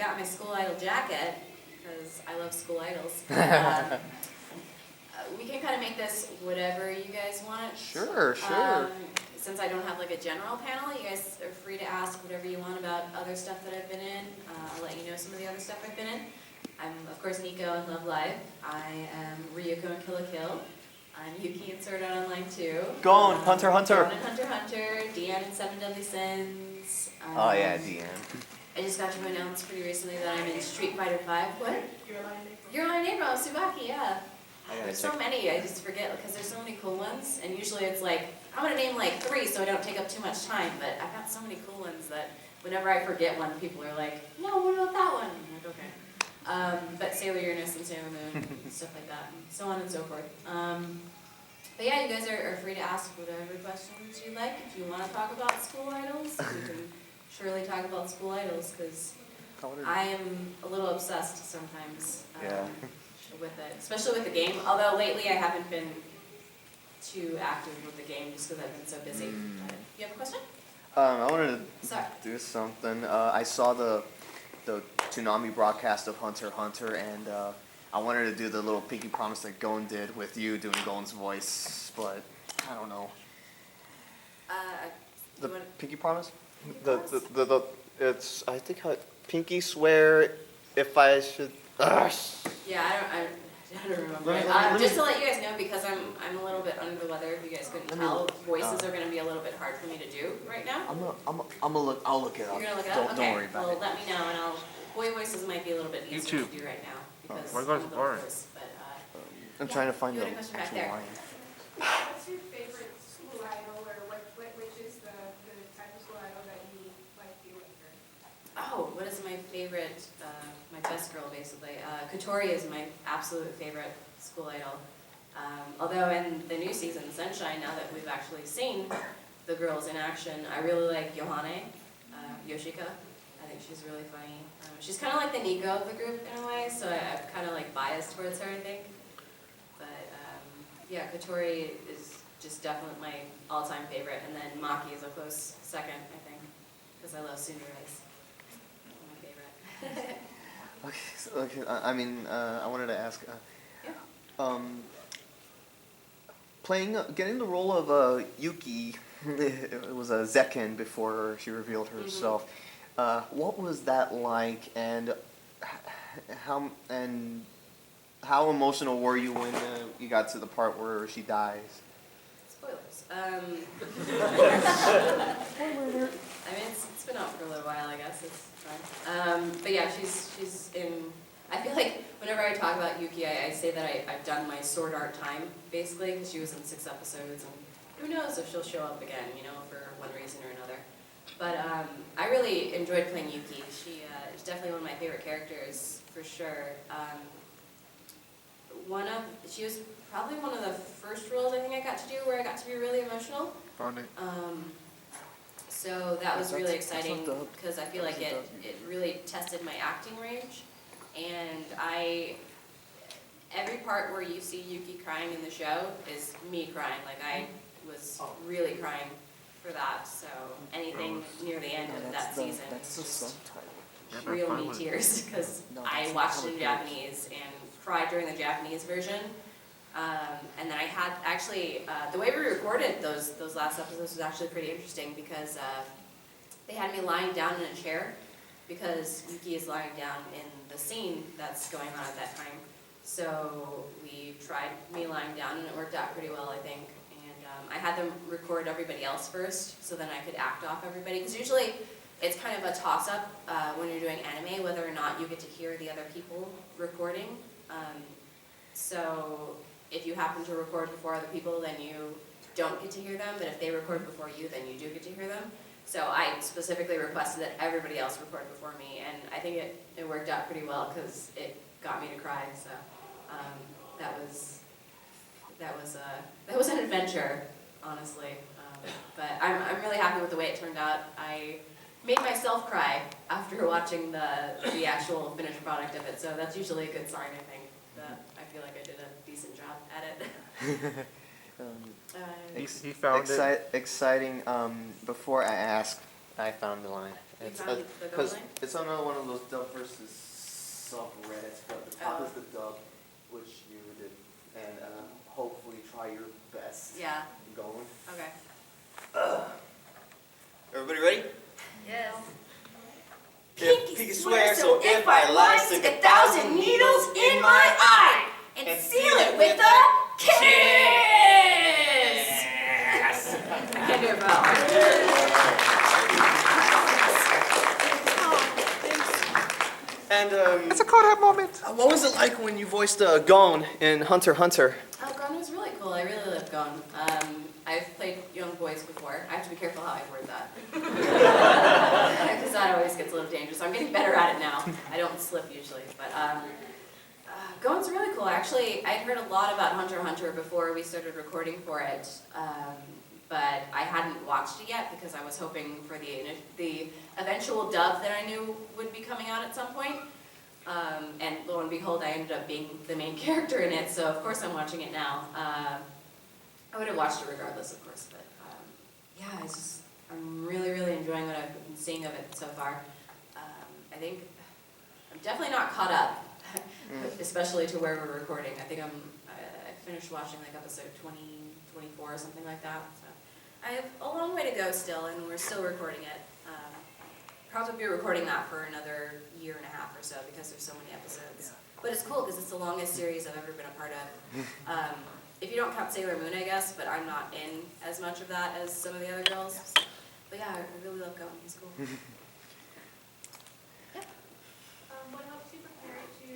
got my school idol jacket because I love school idols. We can kind of make this whatever you guys want. Sure, sure. Since I don't have like a general panel, you guys are free to ask whatever you want about other stuff that I've been in. I'll let you know some of the other stuff I've been in. I'm, of course, Nico in Love Live. I am Ryuko in Kill la Kill. I'm Yuki in Sword Art Online 2. Go on, Hunter, Hunter. Going in Hunter, Hunter. Deanne in Seven Deadly Sins. Oh yeah, Deanne. I just got to announce pretty recently that I'm in Street Fighter 5. What? Your Line April, Tsubaki, yeah. There's so many, I just forget because there's so many cool ones, and usually it's like, I'm going to name like 3 so I don't take up too much time, but I've got so many cool ones that whenever I forget one, people are like, no, what about that one? I'm like, okay. But Sailor Uranus and Sailor Moon, stuff like that, and so on and so forth. But yeah, you guys are free to ask whatever questions you like. If you want to talk about school idols, you can surely talk about school idols, because I am a little obsessed sometimes. With it, especially with the game. Although lately I haven't been too active with the game just because I've been so busy. You have a question? I wanted to do something. I saw the Toonami broadcast of Hunter x Hunter, and I wanted to do the little pinky promise that Gon did with you doing Gon's voice, but I don't know. The pinky promise? It's I think pinky swear if I should. Yeah, I don't remember. Just to let you guys know, because I'm a little bit under the weather. If you guys couldn't tell, voices are going to be a little bit hard for me to do right now. I'll look it up. You're gonna look it up. Don't worry about it. Well, let me know, and boy voices might be a little bit easier to do right now because my gosh, I'm a hard. little close. But I'm trying to find you the had a question back actual there. line. What's your favorite school idol, or which is the type of school idol that you like viewing? Oh, what is my favorite, my best girl basically? Katori is my absolute favorite school idol. Although in the new season, Sunshine, now that we've actually seen the girls in action, I really like Yohane, Yoshika. I think she's really funny. She's kind of like the Nico of the group in a way, so I'm kind of like biased towards her, I think. But yeah, Katori is just definitely my all-time favorite, and then Maki is a close second, I think, because I love Sundays. Okay. I mean, I wanted to ask. Getting the role of Yuki, it was a Zekken before she revealed herself. What was that like, and how emotional were you when you got to the part where she dies? Spoilers. I mean, it's been out for a little while, I guess. It's fine. But yeah, she's in. I feel like whenever I talk about Yuki, I say that I've done my sword art time, basically, because she was in 6 episodes, and who knows if she'll show up again, for one reason or another. But I really enjoyed playing Yuki. She's definitely one of my favorite characters, for sure. She was probably one of the first roles I think I got to do where I got to be really emotional. So that was really exciting because I feel like it really tested my acting range. And every part where you see Yuki crying in the show is me crying. Like I was really crying for that. So anything near the end of that season just real me tears because I watched it in Japanese and cried during the Japanese version. And then I had actually the way we recorded those last episodes was actually pretty interesting because they had me lying down in a chair because Yuki is lying down in the scene that's going on at that time. So we tried me lying down and it worked out pretty well, I think. And I had them record everybody else first so then I could act off everybody. Because usually it's kind of a toss-up when you're doing anime whether or not you get to hear the other people recording. So if you happen to record before other people, then you don't get to hear them. But if they record before you, then you do get to hear them. So I specifically requested that everybody else record before me, and I think it worked out pretty well because it got me to cry. So that was an adventure, honestly. But I'm really happy with the way it turned out. I made myself cry after watching the actual finished product of it, so that's usually a good sign, I think. That I feel like I did a decent job at it. He found it. Exciting. Before I ask, I found the line. You found the Because line? it's another one of those dub versus swear, so if I lie, stick 1,000 needles in my eye and seal it with a kiss! Can't do it well. And, it's a call-out moment. What was it like when you voiced Gon in Hunter x Hunter? Oh, Gon was really cool. I really loved Gon. I've played young boys before. I have to be careful how I word that. Because that always gets a little dangerous. I'm getting better at it now. I don't slip usually. But Gon's really cool. Actually, I'd heard a lot about Hunter x Hunter before we started recording for it. But I hadn't watched it yet because I was hoping for the eventual dub that I knew would be coming out at some point. And lo and behold, I ended up being the main character in it, so of course I'm watching it now. I would have watched it regardless, of course, but yeah, I'm really, really enjoying what I've been seeing of it so far. I think I'm definitely not caught up, especially to where we're recording. I think I finished watching like episode 20, 24 or something like that. So I have a long way to go still, and we're still recording it. Probably be recording that for another year and a half or so because there's so many episodes. But it's cool because it's the longest series I've ever been a part of. If you don't count Sailor Moon, I guess, but I'm not in as much of that as some of the other girls. So. But yeah, I really love Gon. He's cool. Yeah. What helps you prepare to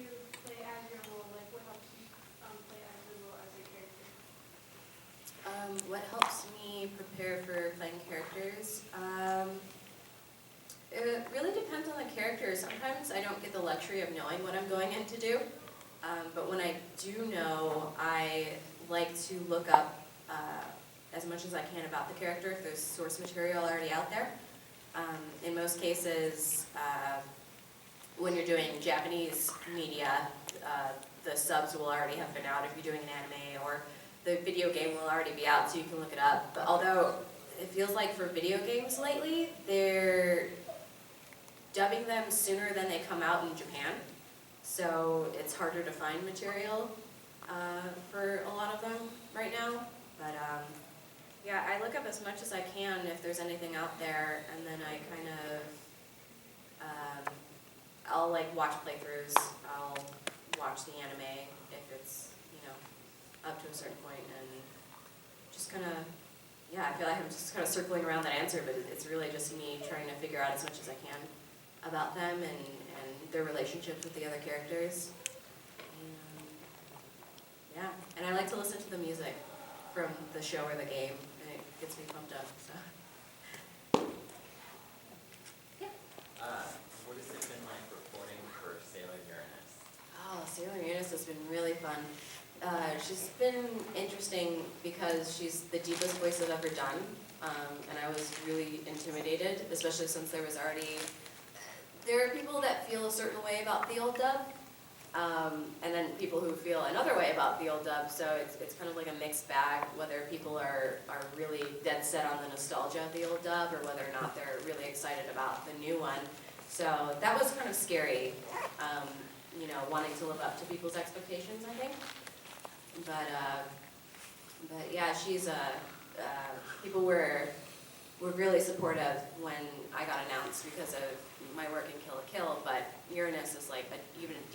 play as your role? Like, what helps you play as your role as your character? What helps me prepare for playing characters? It really depends on the character. Sometimes I don't get the luxury of knowing what I'm going in to do. But when I do know, I like to look up as much as I can about the character if there's source material already out there. In most cases, when you're doing Japanese media, the subs will already have been out if you're doing an anime, or the video game will already be out so you can look it up. But although it feels like for video games lately, they're dubbing them sooner than they come out in Japan. So it's harder to find material for a lot of them right now. But yeah, I look up as much as I can if there's anything out there, and then I kind of, I'll like watch playthroughs, I'll watch the anime if it's, you know, up to a certain point, and just kind of, yeah, I feel like I'm just kind of circling around that answer, but it's really just me trying to figure out as much as I can about them and their relationships with the other characters. And, yeah, and I like to listen to the music from the show or the game, and it gets me pumped up, so. Yeah. What has it been like reporting for Sailor Uranus? Oh, Sailor Uranus has been really fun. She's been interesting because she's the deepest voice I've ever done, and I was really intimidated, especially since there are people that feel a certain way about the old dub, and then people who feel another way about the old dub, so it's kind of like a mixed bag, whether people are really dead set on the nostalgia of the old dub, or whether or not they're really excited about the new one. So that was kind of scary, you know, wanting to live up to people's expectations, I think. But yeah, she's people were really supportive when I got announced because of my work in Kill la Kill, but Uranus is like an even deeper